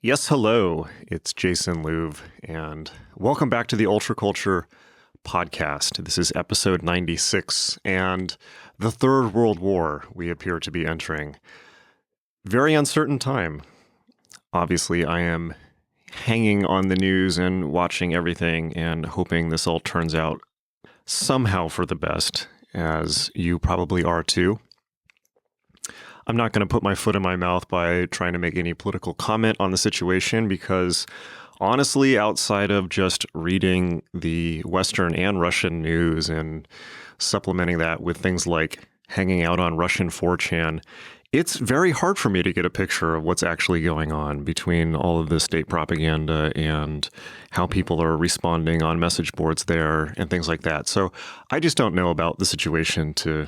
Yes, hello. It's Jason Louv, and welcome back to the Ultra Culture podcast. This is episode 96, and the Third World War we appear to be entering. Very uncertain time. Obviously, I am hanging on the news and watching everything and hoping this all turns out somehow for the best, as you probably are too. I'm not going to put my foot in my mouth by trying to make any political comment on the situation because, honestly, outside of just reading the Western and Russian news and supplementing that with things like hanging out on Russian 4chan, it's very hard for me to get a picture of what's actually going on between all of the state propaganda and how people are responding on message boards there and things like that. So I just don't know about the situation to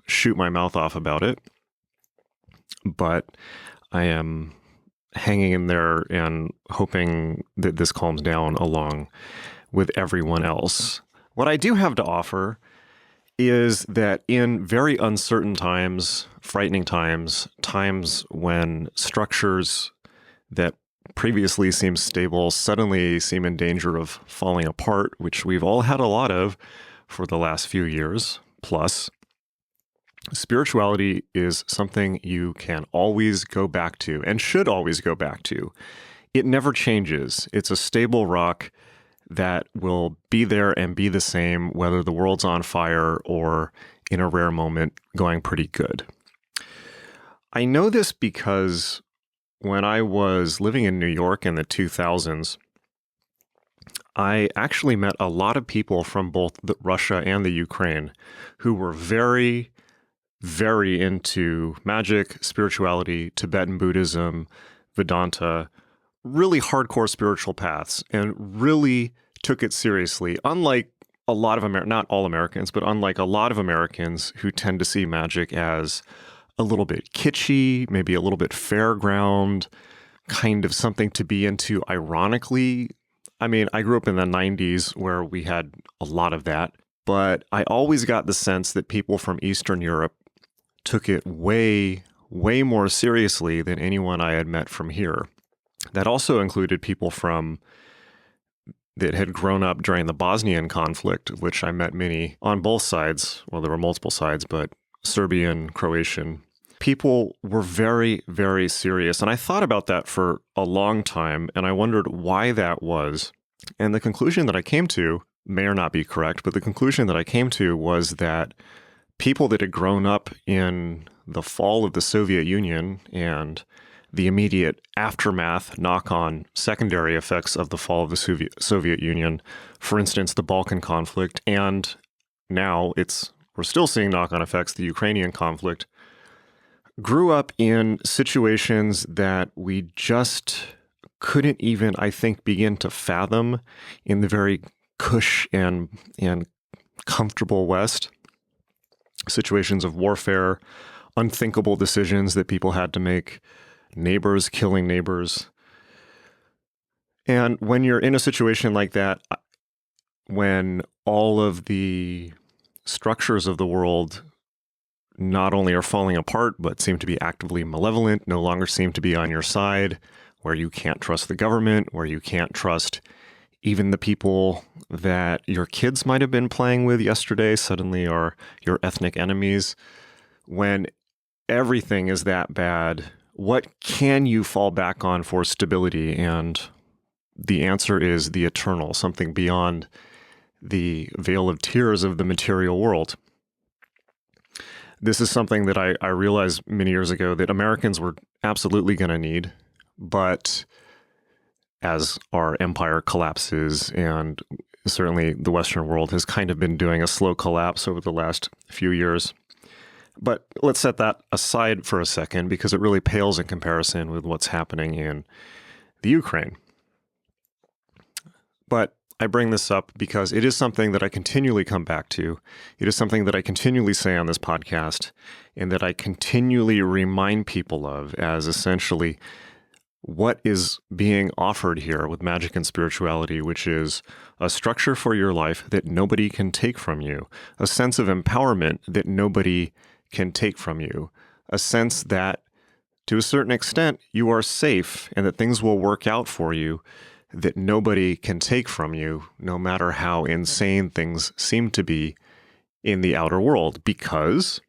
shoot my mouth off about it. But I am hanging in there and hoping that this calms down along with everyone else. What I do have to offer is that in very uncertain times, frightening times, times when structures that previously seemed stable suddenly seem in danger of falling apart, which we've all had a lot of for the last few years, plus, spirituality is something you can always go back to and should always go back to. It never changes. It's a stable rock that will be there and be the same whether the world's on fire or in a rare moment going pretty good. I know this because when I was living in New York in the 2000s, I actually met a lot of people from both Russia and the Ukraine who were very into magic, spirituality, Tibetan Buddhism, Vedanta, really hardcore spiritual paths, and really took it seriously. Unlike a lot of not all Americans, but unlike a lot of Americans who tend to see magic as a little bit kitschy, maybe a little bit fairground, kind of something to be into ironically. I mean, I grew up in the 90s where we had a lot of that, but I always got the sense that people from Eastern Europe took it way more seriously than anyone I had met from here. That also included people that had grown up during the Bosnian conflict, which I met many on both sides. Well, there were multiple sides, but Serbian, Croatian. People were very serious. And I thought about that for a long time, and I wondered why that was. And the conclusion that I came to may or not be correct, but the conclusion that I came to was that people that had grown up in the fall of the Soviet Union and the immediate aftermath, knock-on secondary effects of the fall of the Soviet Union, for instance, the Balkan conflict, and now we're still seeing knock-on effects, the Ukrainian conflict, grew up in situations that we just couldn't even, I think, begin to fathom in the very cush and comfortable West. Situations of warfare, unthinkable decisions that people had to make, neighbors killing neighbors. And when you're in a situation like that, when all of the structures of the world not only are falling apart, but seem to be actively malevolent, no longer seem to be on your side, where you can't trust the government, where you can't trust even the people that your kids might have been playing with yesterday suddenly are your ethnic enemies. When everything is that bad, what can you fall back on for stability? And the answer is the eternal, something beyond the veil of tears of the material world. This is something that I realized many years ago that Americans were absolutely going to need, but as our empire collapses, and certainly the Western world has kind of been doing a slow collapse over the last few years. But let's set that aside for a second because it really pales in comparison with what's happening in the Ukraine. But I bring this up because it is something that I continually come back to. It is something that I continually say on this podcast and that I continually remind people of as essentially what is being offered here with magic and spirituality, which is a structure for your life that nobody can take from you, a sense of empowerment that nobody can take from you, a sense that to a certain extent, you are safe and that things will work out for you that nobody can take from you, no matter how insane things seem to be in the outer world, because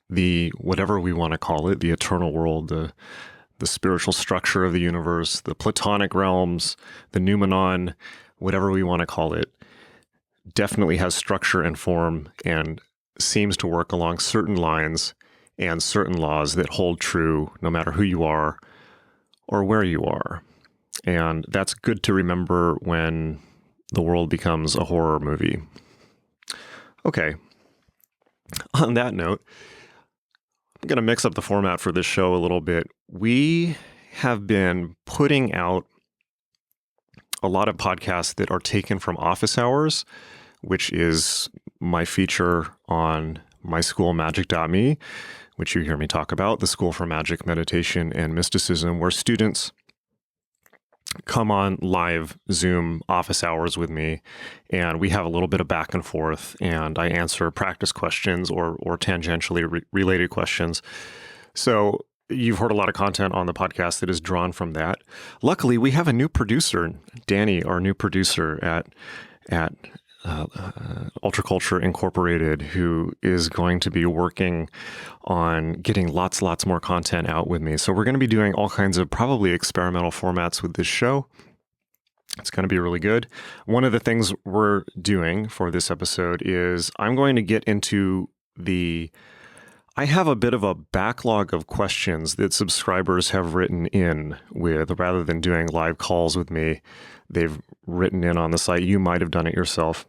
the, whatever we want to call it, the eternal world, the spiritual structure of the universe, the Platonic realms, the noumenon, whatever we want to call it, definitely has structure and form and seems to work along certain lines and certain laws that hold true no matter who you are or where you are. And that's good to remember when the world becomes a horror movie. Okay. On that note, I'm going to mix up the format for this show a little bit. We have been putting out a lot of podcasts that are taken from office hours, which is my feature on my school, magick.me, which you hear me talk about, the School for Magic, Meditation, and Mysticism, where students come on live Zoom office hours with me, and we have a little bit of back and forth, and I answer practice questions or tangentially related questions. So you've heard a lot of content on the podcast that is drawn from that. Luckily, we have a new producer, Danny, our new producer at Ultra Culture Incorporated, who is going to be working on getting lots more content out with me. So we're going to be doing all kinds of probably experimental formats with this show. It's going to be really good. One of the things we're doing for this episode is I'm going to get into I have a bit of a backlog of questions that subscribers have written in with, rather than doing live calls with me. They've written in on the site. You might have done it yourself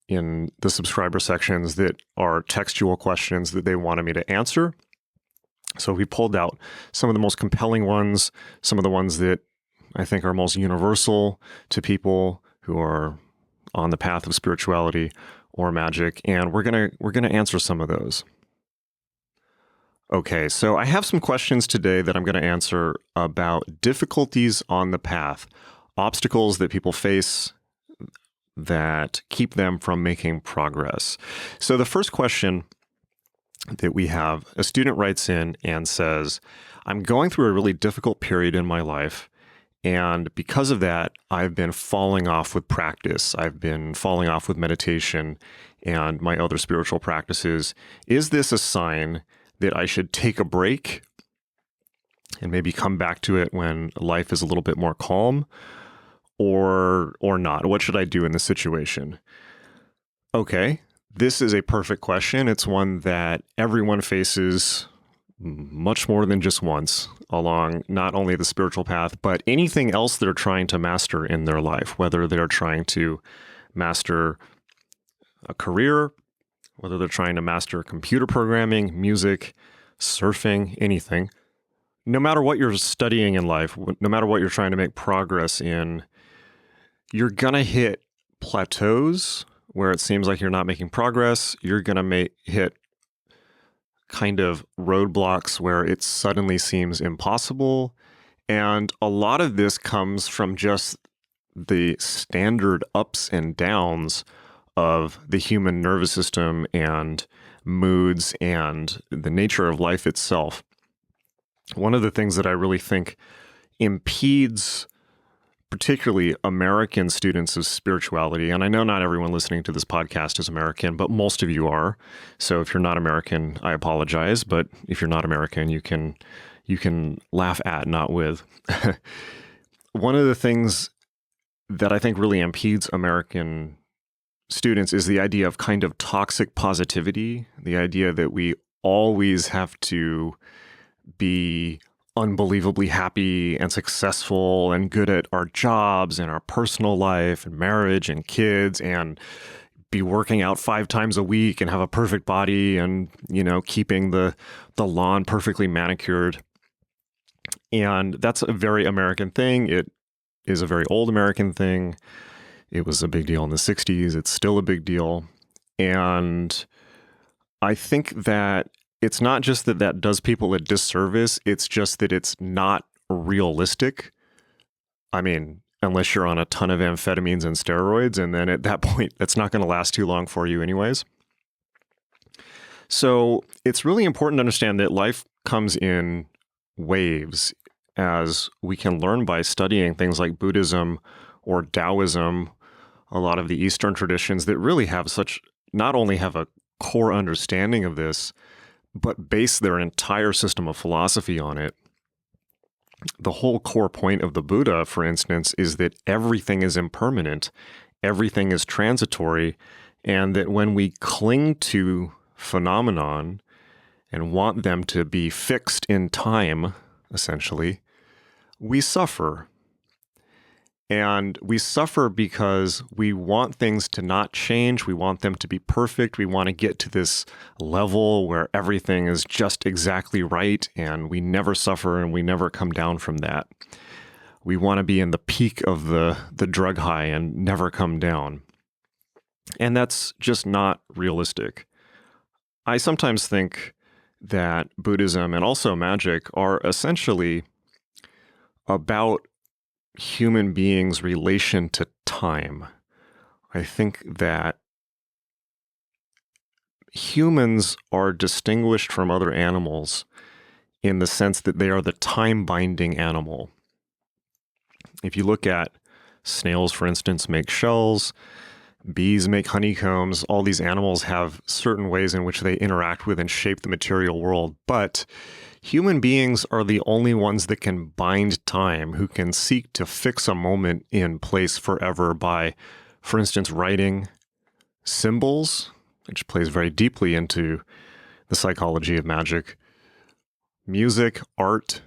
in the subscriber sections that are textual questions that they wanted me to answer. So we pulled out some of the most compelling ones, some of the ones that I think are most universal to people who are on the path of spirituality or magic, and we're gonna answer some of those. Okay, so I have some questions today that I'm going to answer about difficulties on the path, obstacles that people face that keep them from making progress. So the first question that we have, a student writes in and says, I'm going through a really difficult period in my life, and because of that, I've been falling off with practice. I've been falling off with meditation and my other spiritual practices. Is this a sign that I should take a break and maybe come back to it when life is a little bit more calm, or not? What should I do in this situation? Okay, this is a perfect question. It's one that everyone faces much more than just once along not only the spiritual path, but anything else they're trying to master in their life, whether they're trying to master a career, whether they're trying to master computer programming, music, surfing, anything. No matter what you're studying in life, no matter what you're trying to make progress in, you're going to hit plateaus where it seems like you're not making progress. You're going to hit kind of roadblocks where it suddenly seems impossible. And a lot of this comes from just the standard ups and downs of the human nervous system and moods and the nature of life itself. One of the things that I really think impedes particularly American students of spirituality, and I know not everyone listening to this podcast is American, but most of you are. So if you're not American, I apologize. But if you're not American, you can laugh at, not with. One of the things that I think really impedes American students is the idea of kind of toxic positivity, the idea that we always have to be unbelievably happy and successful and good at our jobs and our personal life and marriage and kids, and be working out 5 times a week and have a perfect body and, keeping the lawn perfectly manicured. And that's a very American thing. It is a very old American thing. It was a big deal in the 60s. It's still a big deal. And I think that it's not just that does people a disservice. It's just that it's not realistic. I mean, unless you're on a ton of amphetamines and steroids, and then at that point, that's not going to last too long for you anyways. So it's really important to understand that life comes in waves, as we can learn by studying things like Buddhism or Taoism, a lot of the Eastern traditions that really have not only have a core understanding of this, but base their entire system of philosophy on it. The whole core point of the Buddha, for instance, is that everything is impermanent, everything is transitory, and that when we cling to phenomenon and want them to be fixed in time, essentially, we suffer. And we suffer because we want things to not change. We want them to be perfect. We want to get to this level where everything is just exactly right, and we never suffer and we never come down from that. We want to be in the peak of the drug high and never come down. And that's just not realistic. I sometimes think that Buddhism and also Magick are essentially about human beings' relation to time. I think that humans are distinguished from other animals in the sense that they are the time-binding animal. If you look at snails, for instance, make shells, bees make honeycombs, all these animals have certain ways in which they interact with and shape the material world, but human beings are the only ones that can bind time, who can seek to fix a moment in place forever by, for instance, writing symbols, which plays very deeply into the psychology of magic, music, art,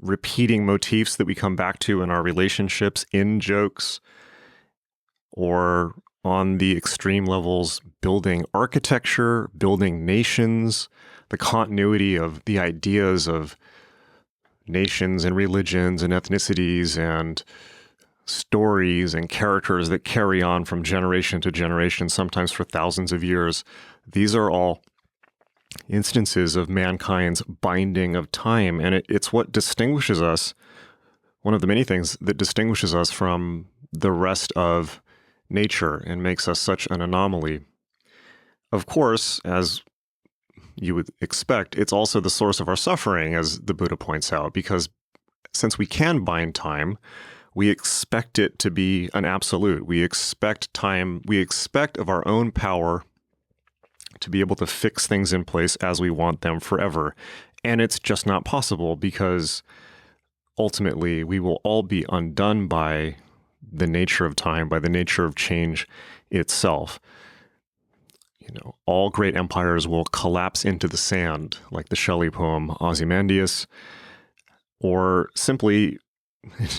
repeating motifs that we come back to in our relationships, in jokes, or on the extreme levels, building architecture, building nations, the continuity of the ideas of nations and religions and ethnicities and stories and characters that carry on from generation to generation, sometimes for thousands of years. These are all instances of mankind's binding of time, and it's what distinguishes us, one of the many things that distinguishes us from the rest of nature and makes us such an anomaly. Of course, as you would expect, it's also the source of our suffering, as the Buddha points out, because since we can bind time, we expect it to be an absolute. We expect time, we expect of our own power to be able to fix things in place as we want them forever. And it's just not possible, because ultimately we will all be undone by the nature of time, by the nature of change itself. All great empires will collapse into the sand, like the Shelley poem Ozymandias, or simply,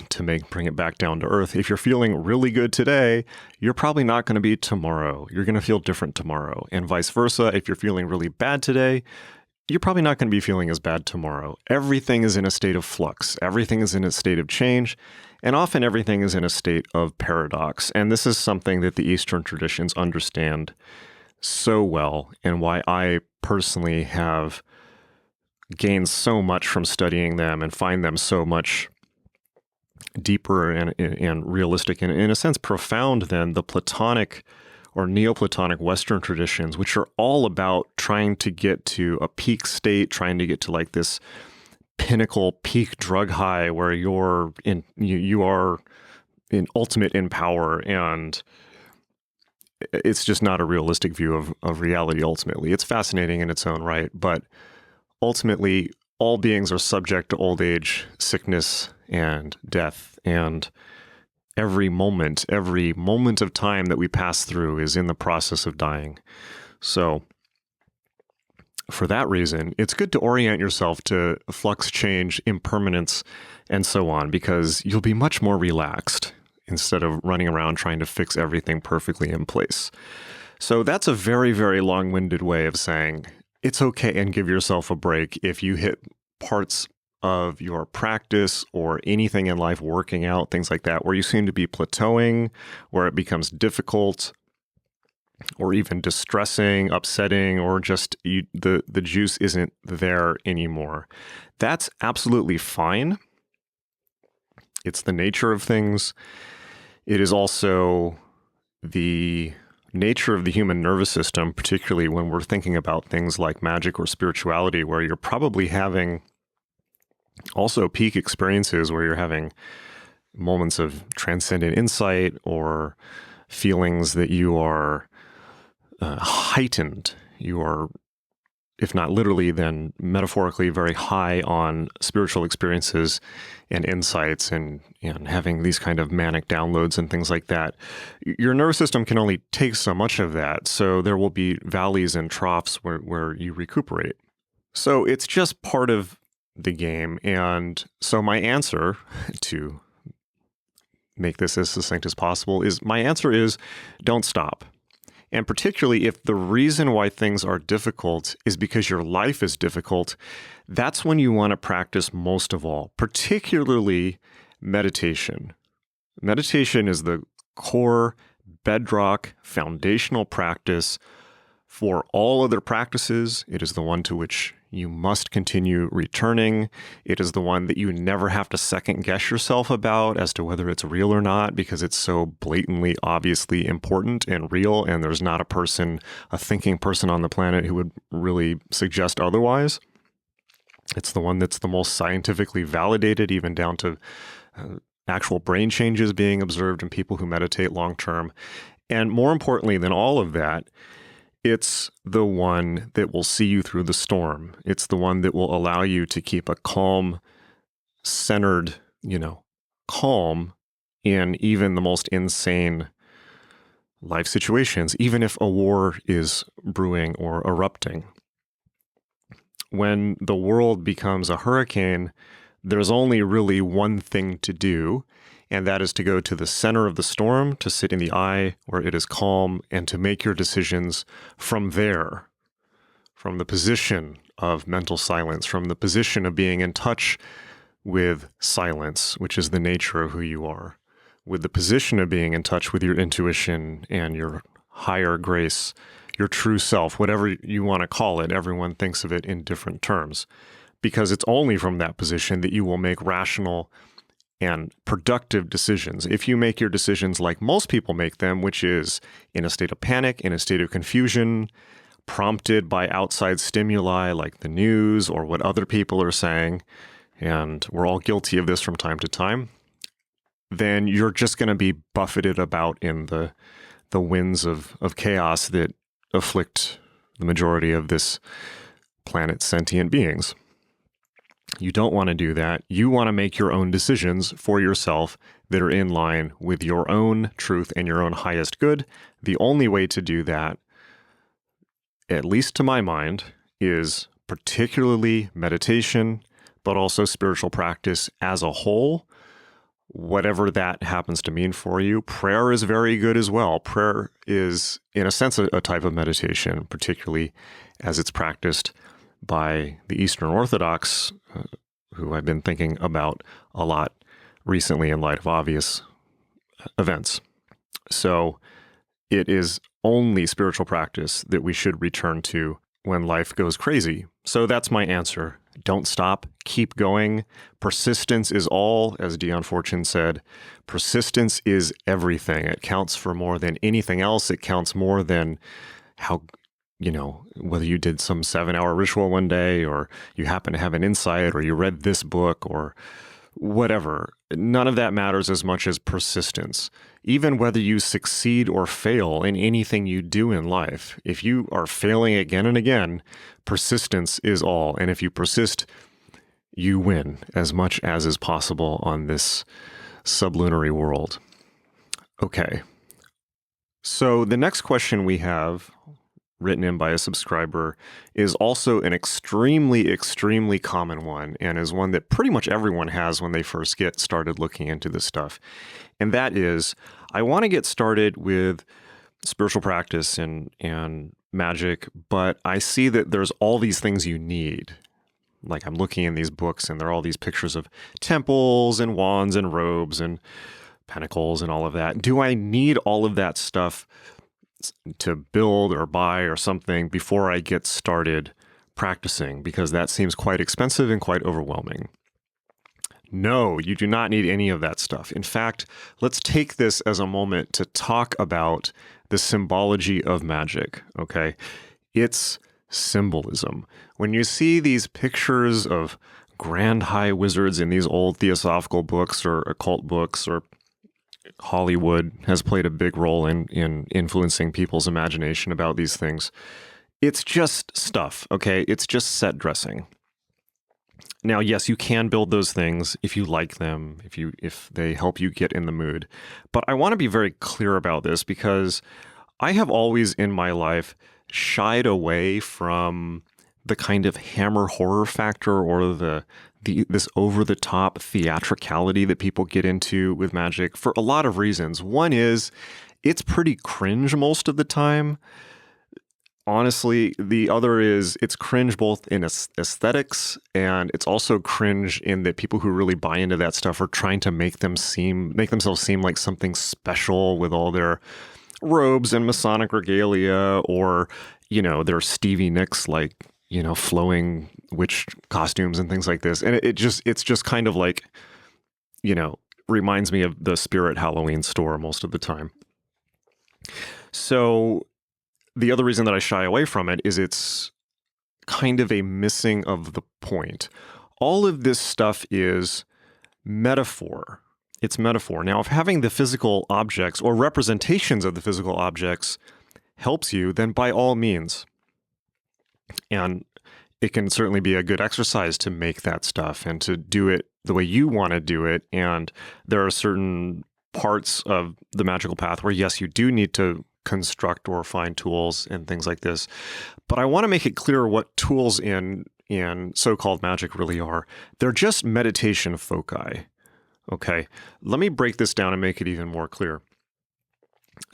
to bring it back down to earth, if you're feeling really good today, you're probably not going to be tomorrow. You're going to feel different tomorrow. And vice versa, if you're feeling really bad today, you're probably not going to be feeling as bad tomorrow. Everything is in a state of flux. Everything is in a state of change. And often everything is in a state of paradox. And this is something that the Eastern traditions understand so well, and why I personally have gained so much from studying them and find them so much deeper and realistic, and in a sense profound, than the Platonic or Neoplatonic Western traditions, which are all about trying to get to a peak state, trying to get to like this pinnacle peak drug high where you are in ultimate in power, and it's just not a realistic view of reality. Ultimately, it's fascinating in its own right, but ultimately all beings are subject to old age, sickness, and death, and every moment of time that we pass through is in the process of dying. So for that reason, it's good to orient yourself to flux, change, impermanence, and so on, because you'll be much more relaxed instead of running around trying to fix everything perfectly in place. So that's a very, very long-winded way of saying it's okay, and give yourself a break if you hit parts of your practice or anything in life, working out, things like that, where you seem to be plateauing, where it becomes difficult or even distressing, upsetting, or just the juice isn't there anymore. That's absolutely fine. It's the nature of things. It is also the nature of the human nervous system, particularly when we're thinking about things like magic or spirituality, where you're probably having also peak experiences where you're having moments of transcendent insight or feelings that you are heightened. You are, if not literally, then metaphorically very high on spiritual experiences and insights and having these kind of manic downloads and things like that. Your nervous system can only take so much of that. So there will be valleys and troughs where you recuperate. So it's just part of the game. And so my answer, to make this as succinct as possible, is don't stop. And particularly if the reason why things are difficult is because your life is difficult, that's when you want to practice most of all, particularly meditation. Meditation is the core, bedrock, foundational practice for all other practices. It is the one to which you must continue returning. It is the one that you never have to second guess yourself about as to whether it's real or not, because it's so blatantly, obviously important and real, and there's not a thinking person on the planet who would really suggest otherwise. It's the one that's the most scientifically validated, even down to actual brain changes being observed in people who meditate long term. And more importantly than all of that, it's the one that will see you through the storm. It's the one that will allow you to keep a calm, centered, calm in even the most insane life situations, even if a war is brewing or erupting. When the world becomes a hurricane, there's only really one thing to do, and that is to go to the center of the storm, to sit in the eye where it is calm, and to make your decisions from there, from the position of mental silence, from the position of being in touch with silence, which is the nature of who you are, with the position of being in touch with your intuition and your higher grace, your true self, whatever you want to call it. Everyone thinks of it in different terms, because it's only from that position that you will make rational and productive decisions. If you make your decisions like most people make them, which is in a state of panic, in a state of confusion, prompted by outside stimuli like the news or what other people are saying, and we're all guilty of this from time to time, then you're just going to be buffeted about in the winds of chaos that afflict the majority of this planet's sentient beings. You don't want to do that. You want to make your own decisions for yourself that are in line with your own truth and your own highest good. The only way to do that, at least to my mind, is particularly meditation, but also spiritual practice as a whole, whatever that happens to mean for you. Prayer is very good as well. Prayer is, in a sense, a type of meditation, particularly as it's practiced by the Eastern Orthodox, who I've been thinking about a lot recently in light of obvious events. So it is only spiritual practice that we should return to when life goes crazy. So that's my answer. Don't stop. Keep going. Persistence is all, as Dion Fortune said. Persistence is everything. It counts for more than anything else. It counts more than how, whether you did some 7-hour ritual one day, or you happen to have an insight, or you read this book, or whatever. None of that matters as much as persistence. Even whether you succeed or fail in anything you do in life, if you are failing again and again, persistence is all. And if you persist, you win as much as is possible on this sublunary world. Okay. So the next question we have, written in by a subscriber, is also an extremely, extremely common one, and is one that pretty much everyone has when they first get started looking into this stuff. And that is, I want to get started with spiritual practice and magic, but I see that there's all these things you need. Like, I'm looking in these books, and there are all these pictures of temples and wands and robes and pentacles and all of that. Do I need all of that stuff to build or buy or something before I get started practicing? Because that seems quite expensive and quite overwhelming. No, you do not need any of that stuff. In fact, let's take this as a moment to talk about the symbology of magic, okay? It's symbolism. When you see these pictures of grand high wizards in these old theosophical books or occult books, or Hollywood has played a big role in influencing people's imagination about these things. It's just stuff, okay? It's just set dressing. Now, yes, you can build those things if you like them, if they help you get in the mood. But I want to be very clear about this because I have always in my life shied away from the kind of hammer horror factor or this over-the-top theatricality that people get into with magic for a lot of reasons. One is it's pretty cringe most of the time. Honestly, the other is it's cringe both in aesthetics, and it's also cringe in that people who really buy into that stuff are trying to make themselves seem like something special with all their robes and Masonic regalia, or, their Stevie Nicks, like, flowing witch costumes and things like this. And it's just kind of like, reminds me of the Spirit Halloween store most of the time. So the other reason that I shy away from it is it's kind of a missing of the point. All of this stuff is metaphor. It's metaphor. Now, if having the physical objects or representations of the physical objects helps you, then by all means. And it can certainly be a good exercise to make that stuff and to do it the way you want to do it. And there are certain parts of the magical path where, yes, you do need to construct or find tools and things like this. But I want to make it clear what tools in so-called magic really are. They're just meditation foci. Okay, let me break this down and make it even more clear.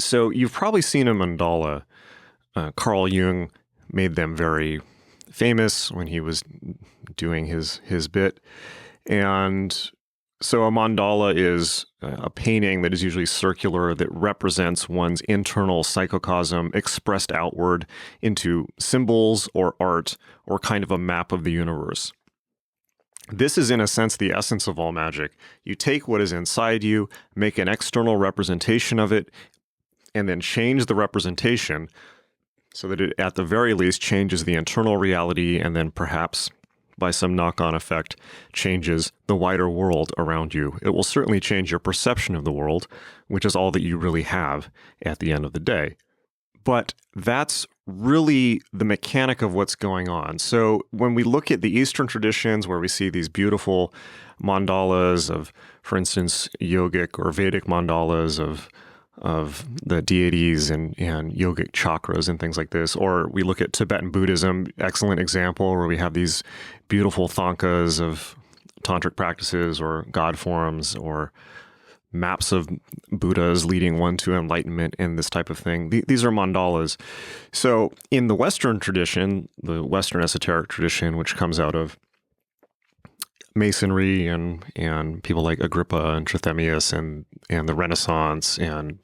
So you've probably seen a mandala. Carl Jung made them very famous when he was doing his bit. And so a mandala is a painting that is usually circular that represents one's internal psychocosm expressed outward into symbols or art or kind of a map of the universe. This is, in a sense, the essence of all magic. You take what is inside you, make an external representation of it, and then change the representation so that it, at the very least, changes the internal reality and then perhaps, by some knock-on effect, changes the wider world around you. It will certainly change your perception of the world, which is all that you really have at the end of the day. But that's really the mechanic of what's going on. So when we look at the Eastern traditions where we see these beautiful mandalas of, for instance, yogic or Vedic mandalas of the deities and yogic chakras and things like this, or we look at Tibetan Buddhism, excellent example, where we have these beautiful thangkas of tantric practices or god forms or maps of Buddhas leading one to enlightenment and this type of thing. These are mandalas. So in the Western tradition, the Western esoteric tradition, which comes out of Masonry and people like Agrippa and Trithemius and the Renaissance, and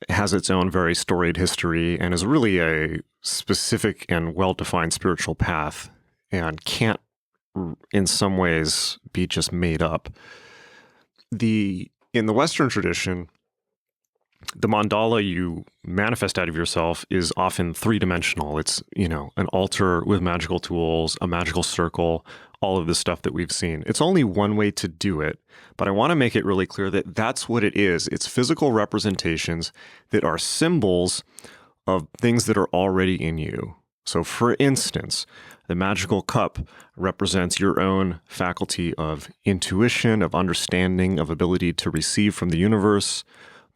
has its own very storied history and is really a specific and well-defined spiritual path and can't, in some ways, be just made up. In the Western tradition, the mandala you manifest out of yourself is often three-dimensional. It's, an altar with magical tools, a magical circle, all of the stuff that we've seen. It's only one way to do it, but I want to make it really clear that that's what it is. It's physical representations that are symbols of things that are already in you. So for instance, the magical cup represents your own faculty of intuition, of understanding, of ability to receive from the universe.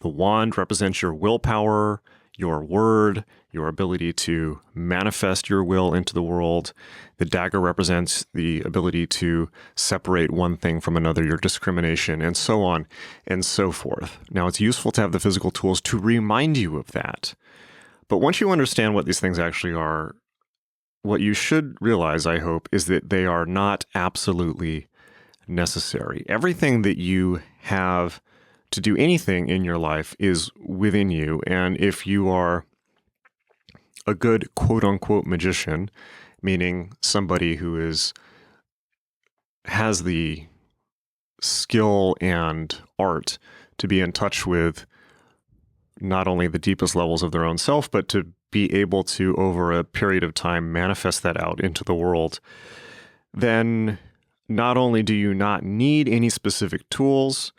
The wand represents your willpower, your word, your ability to manifest your will into the world. The dagger represents the ability to separate one thing from another, your discrimination, and so on and so forth. Now, it's useful to have the physical tools to remind you of that. But once you understand what these things actually are, what you should realize, I hope, is that they are not absolutely necessary. Everything that you have to do anything in your life is within you. And if you are a good quote-unquote magician, meaning somebody who has the skill and art to be in touch with not only the deepest levels of their own self, but to be able to, over a period of time, manifest that out into the world, then not only do you not need any specific tools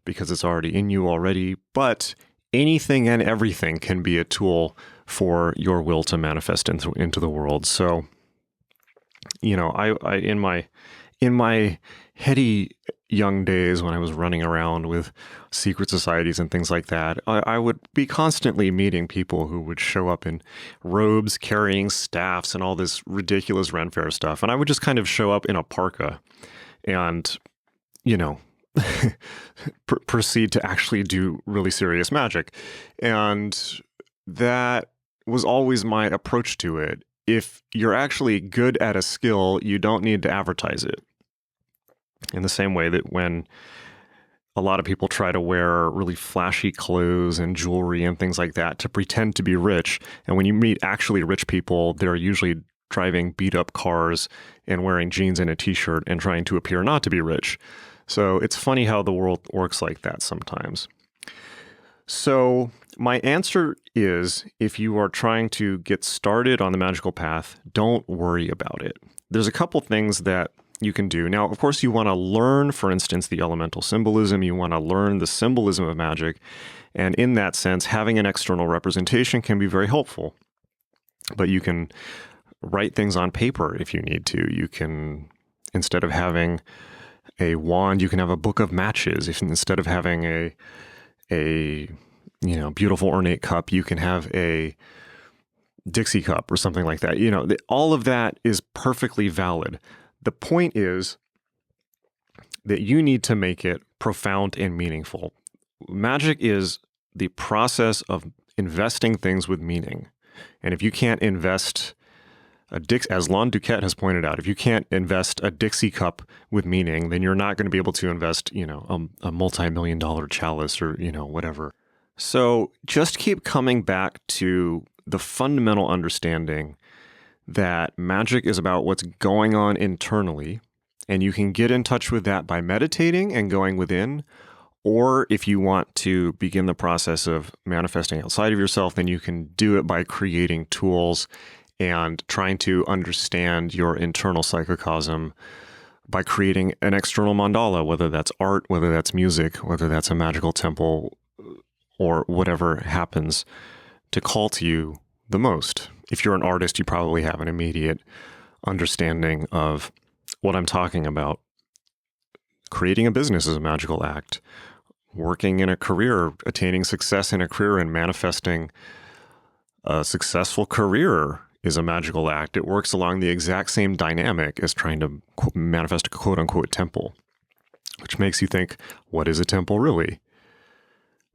because it's already in you already, but anything and everything can be a tool for your will to manifest into the world. So, I in my heady young days when I was running around with secret societies and things like that, I would be constantly meeting people who would show up in robes carrying staffs and all this ridiculous Ren Fair stuff. And I would just kind of show up in a parka and, proceed to actually do really serious magic. And that was always my approach to it. If you're actually good at a skill, you don't need to advertise it. In the same way that when a lot of people try to wear really flashy clothes and jewelry and things like that to pretend to be rich, and when you meet actually rich people, they're usually driving beat up cars and wearing jeans and a t-shirt and trying to appear not to be rich. So it's funny how the world works like that sometimes. So my answer is, if you are trying to get started on the magical path, don't worry about it. There's a couple things that you can do. Now, of course, you want to learn, for instance, the elemental symbolism. You want to learn the symbolism of magic. And in that sense, having an external representation can be very helpful. But you can write things on paper if you need to. You can, instead of having a wand, you can have a book of matches. If instead of having a beautiful ornate cup, you can have a Dixie cup or something like that. All of that is perfectly valid. The point is that you need to make it profound and meaningful. Magic is the process of investing things with meaning. And if you can't invest as Lon Duquette has pointed out, if you can't invest a Dixie cup with meaning, then you're not going to be able to invest, a multi-million-dollar chalice or, whatever. So just keep coming back to the fundamental understanding that magic is about what's going on internally, and you can get in touch with that by meditating and going within. Or if you want to begin the process of manifesting outside of yourself, then you can do it by creating tools and trying to understand your internal psychocosm by creating an external mandala, whether that's art, whether that's music, whether that's a magical temple, or whatever happens to call to you the most. If you're an artist, you probably have an immediate understanding of what I'm talking about. Creating a business is a magical act. Working in a career, attaining success in a career and manifesting a successful career is a magical act. It works along the exact same dynamic as trying to manifest a quote-unquote temple, which makes you think, what is a temple really?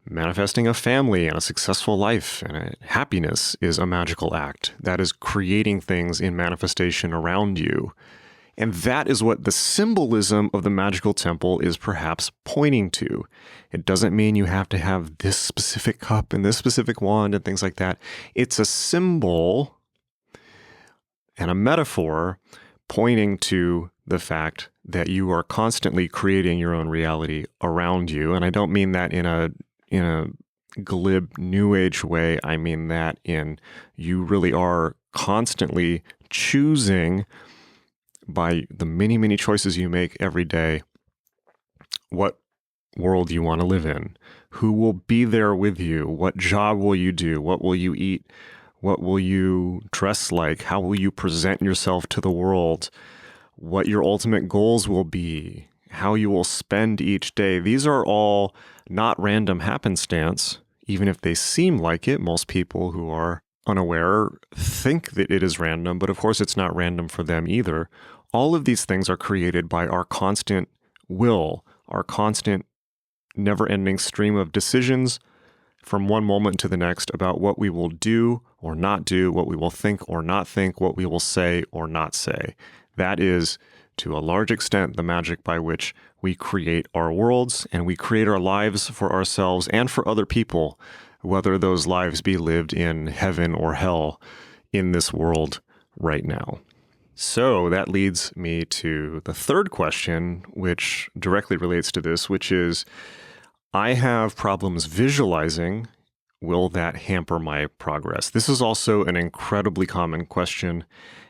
Manifesting a family and a successful life and a happiness is a magical act. That is creating things in manifestation around you. And that is what the symbolism of the magical temple is perhaps pointing to. It doesn't mean you have to have this specific cup and this specific wand and things like that. It's a symbol and a metaphor pointing to the fact that you are constantly creating your own reality around you. And I don't mean that in a glib new age way. I mean that in you really are constantly choosing by the many, many choices you make every day what world you want to live in, who will be there with you, what job will you do, what will you eat, what will you dress like, how will you present yourself to the world, what your ultimate goals will be, how you will spend each day. These are all not random happenstance, even if they seem like it. Most people who are unaware think that it is random, but of course it's not random for them either. All of these things are created by our constant will, our constant never-ending stream of decisions from one moment to the next about what we will do or not do, what we will think or not think, what we will say or not say. That is, to a large extent, the magic by which we create our worlds and we create our lives for ourselves and for other people, whether those lives be lived in heaven or hell in this world right now. So that leads me to the third question, which directly relates to this, which is, I have problems visualizing will that hamper my progress? This is also an incredibly common question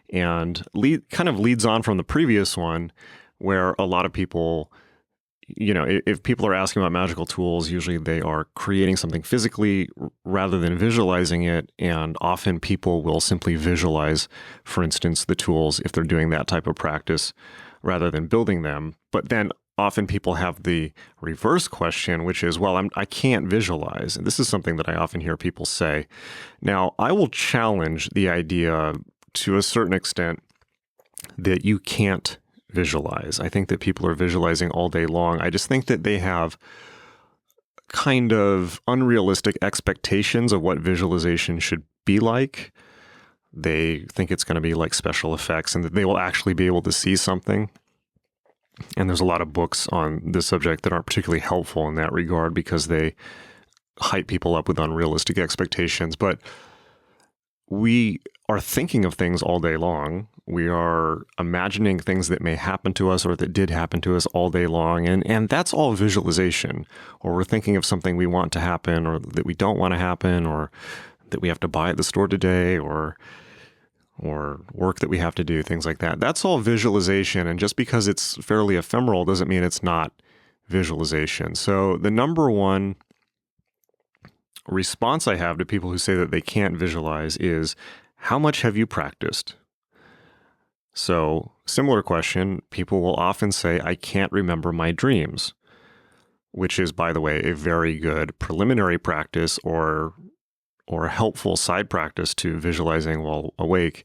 and kind of leads on from the previous one, where a lot of people, if people are asking about magical tools, usually they are creating something physically rather than visualizing it. And often people will simply visualize, for instance, the tools if they're doing that type of practice rather than building them. But then often people have the reverse question, which is, well, I can't visualize. And this is something that I often hear people say. Now, I will challenge the idea to a certain extent that you can't visualize. I think that people are visualizing all day long. I just think that they have kind of unrealistic expectations of what visualization should be like. They think it's going to be like special effects and that they will actually be able to see something. And there's a lot of books on this subject that aren't particularly helpful in that regard because they hype people up with unrealistic expectations. But we are thinking of things all day long. We are imagining things that may happen to us or that did happen to us all day long. And that's all visualization. Or we're thinking of something we want to happen or that we don't want to happen or that we have to buy at the store today or work that we have to do, things like that. That's all visualization. And just because it's fairly ephemeral doesn't mean it's not visualization. So the number one response I have to people who say that they can't visualize is, how much have you practiced? So, similar question, people will often say, I can't remember my dreams, which is, by the way, a very good preliminary practice or a helpful side practice to visualizing while awake.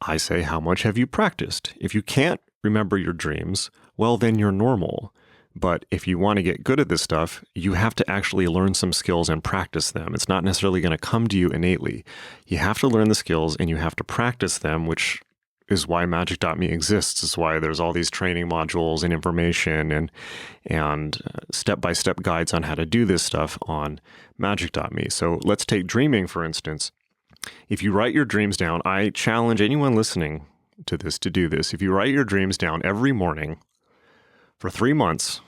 I say, how much have you practiced? If you can't remember your dreams, well, then you're normal. But if you want to get good at this stuff, you have to actually learn some skills and practice them. It's not necessarily going to come to you innately. You have to learn the skills and you have to practice them, which is why Magick.me exists. It's why there's all these training modules and information and step-by-step guides on how to do this stuff on Magick.me. So let's take dreaming, for instance. If you write your dreams down, I challenge anyone listening to this to do this. If you write your dreams down every morning for 3 months,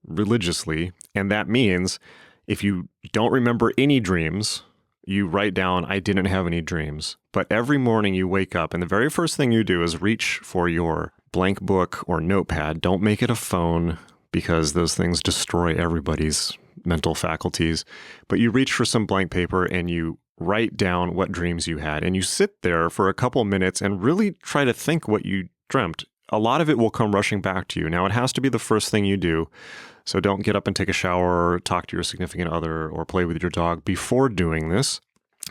religiously, and that means if you don't remember any dreams, you write down, I didn't have any dreams. But every morning you wake up and the very first thing you do is reach for your blank book or notepad. Don't make it a phone because those things destroy everybody's mental faculties. But you reach for some blank paper and you write down what dreams you had. And you sit there for a couple minutes and really try to think what you dreamt. A lot of it will come rushing back to you. Now, it has to be the first thing you do. So don't get up and take a shower or talk to your significant other or play with your dog before doing this.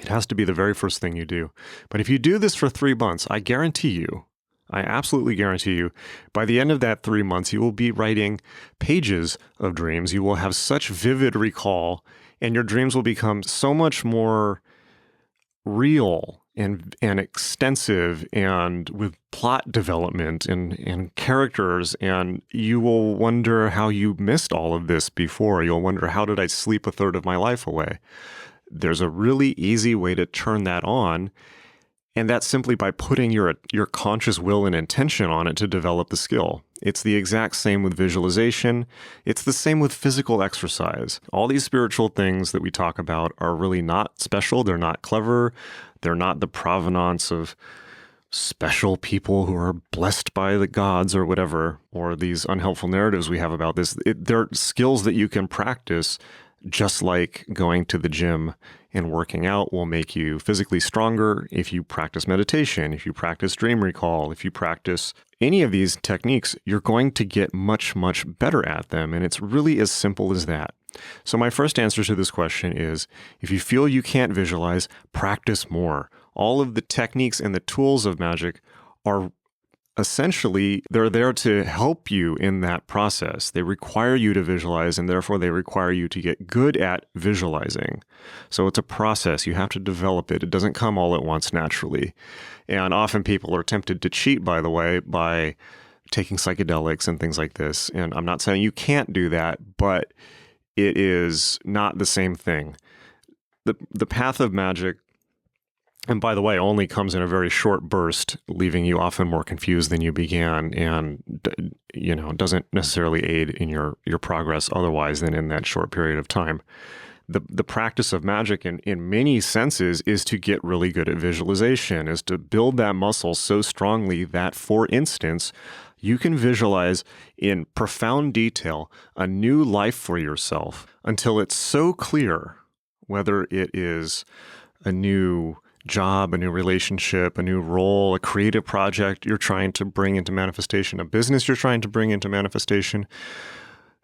It has to be the very first thing you do. But if you do this for 3 months, I guarantee you, I absolutely guarantee you, by the end of that 3 months, you will be writing pages of dreams. You will have such vivid recall, and your dreams will become so much more real and extensive and with plot development and characters, and you will wonder how you missed all of this before. You'll wonder, how did I sleep a third of my life away? There's a really easy way to turn that on, and that's simply by putting your conscious will and intention on it to develop the skill. It's the exact same with visualization. It's the same with physical exercise. All these spiritual things that we talk about are really not special. They're not clever. They're not the provenance of special people who are blessed by the gods or whatever, or these unhelpful narratives we have about this. They're skills that you can practice, just like going to the gym and working out will make you physically stronger. If you practice meditation, if you practice dream recall, if you practice any of these techniques, you're going to get much, much better at them. And it's really as simple as that. So my first answer to this question is, if you feel you can't visualize, practice more. All of the techniques and the tools of Magick are essentially, they're there to help you in that process. They require you to visualize, and therefore they require you to get good at visualizing. So it's a process. You have to develop it. It doesn't come all at once naturally. And often people are tempted to cheat, by the way, by taking psychedelics and things like this. And I'm not saying you can't do that, but it is not the same thing. The path of Magick, and by the way, only comes in a very short burst, leaving you often more confused than you began, and doesn't necessarily aid in your progress otherwise than in that short period of time. the practice of magic in many senses is to get really good at visualization, is to build that muscle so strongly that, for instance, you can visualize in profound detail a new life for yourself until it's so clear, whether it is a new job, a new relationship, a new role, a creative project you're trying to bring into manifestation, a business you're trying to bring into manifestation,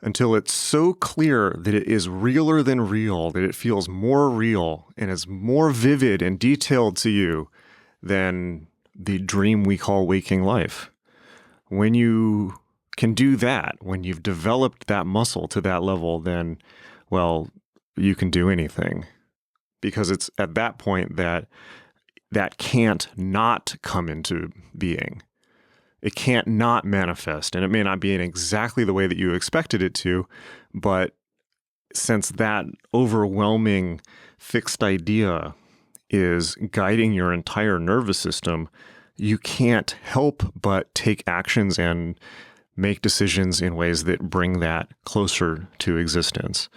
until it's so clear that it is realer than real, that it feels more real and is more vivid and detailed to you than the dream we call waking life. When you can do that, when you've developed that muscle to that level, then, well, you can do anything. Because it's at that point that can't not come into being. It can't not manifest, and it may not be in exactly the way that you expected it to, but since that overwhelming fixed idea is guiding your entire nervous system, you can't help but take actions and make decisions in ways that bring that closer to existence.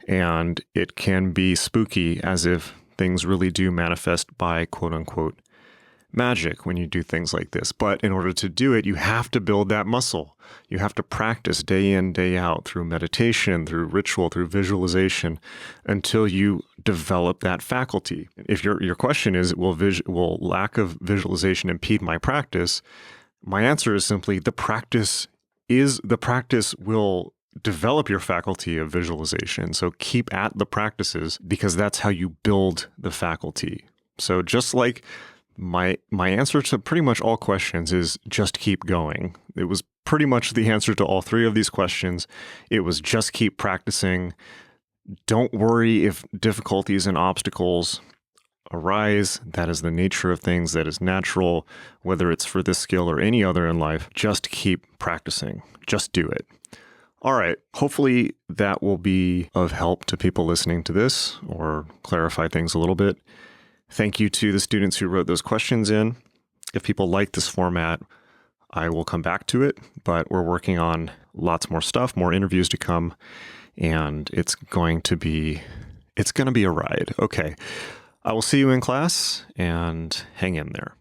And it can be spooky, as if things really do manifest by quote unquote magic when you do things like this. But in order to do it, you have to build that muscle. You have to practice day in, day out through meditation, through ritual, through visualization, until you develop that faculty. If your question is, will lack of visualization impede my practice? My answer is simply the practice will develop your faculty of visualization. So keep at the practices, because that's how you build the faculty. So just like my answer to pretty much all questions is just keep going. It was pretty much the answer to all three of these questions. It was just keep practicing. Don't worry if difficulties and obstacles arise. That is the nature of things. That is natural, whether it's for this skill or any other in life. Just keep practicing. Just do it. All right. Hopefully that will be of help to people listening to this or clarify things a little bit. Thank you to the students who wrote those questions in. If people like this format, I will come back to it, but we're working on lots more stuff, more interviews to come, and it's going to be a ride. Okay. I will see you in class, and hang in there.